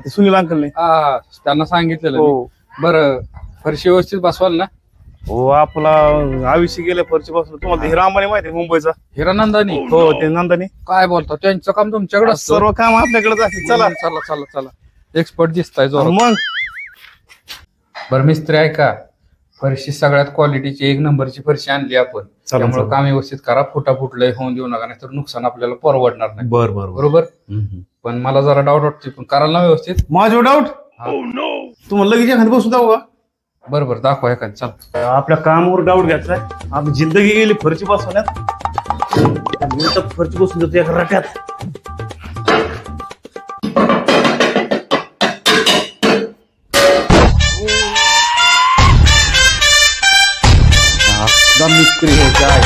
ते सुनील अंकलने. हा त्यांना सांगितलेलं मी. हो बरं फरशी व्यवस्थित बसवाल ना? हो आपला आयुष्य गेल्या फरशीपासून. तुम्हाला हिरा अंबानी माहिती आहे मुंबईचा? हिरानंदानी? हो ते नंदानी. काय बोलता, त्यांचं काम तुमच्याकडे असतं? सर्व काम आपल्याकडेच असते. चला चला चला चला, एक्सपर्ट दिसताय जो. मग बरं मिस्त्री ऐका, फरशी सगळ्यात क्वालिटीची 1 नंबरची फरशी आणली आपण. त्यामुळे काम व्यवस्थित करा. फुटा फुटलंय होऊन देऊ नका, नाहीतर नुकसान आपल्याला परवडणार नाही. बर बरोबर. पण मला जरा डाऊट वाटते, पण कराल ना व्यवस्थित? माझं डाऊट तुम्हाला लगेच एखादी बसून जाऊ का? बरोबर दाखवा एखादी. चल आपल्या कामावर डाऊट घ्यायचाय. आपली जिंदगी गेली फरची बसवण्यात. मी तर फरची बसून देतो एका रट्यात. मिस्त्री हो काय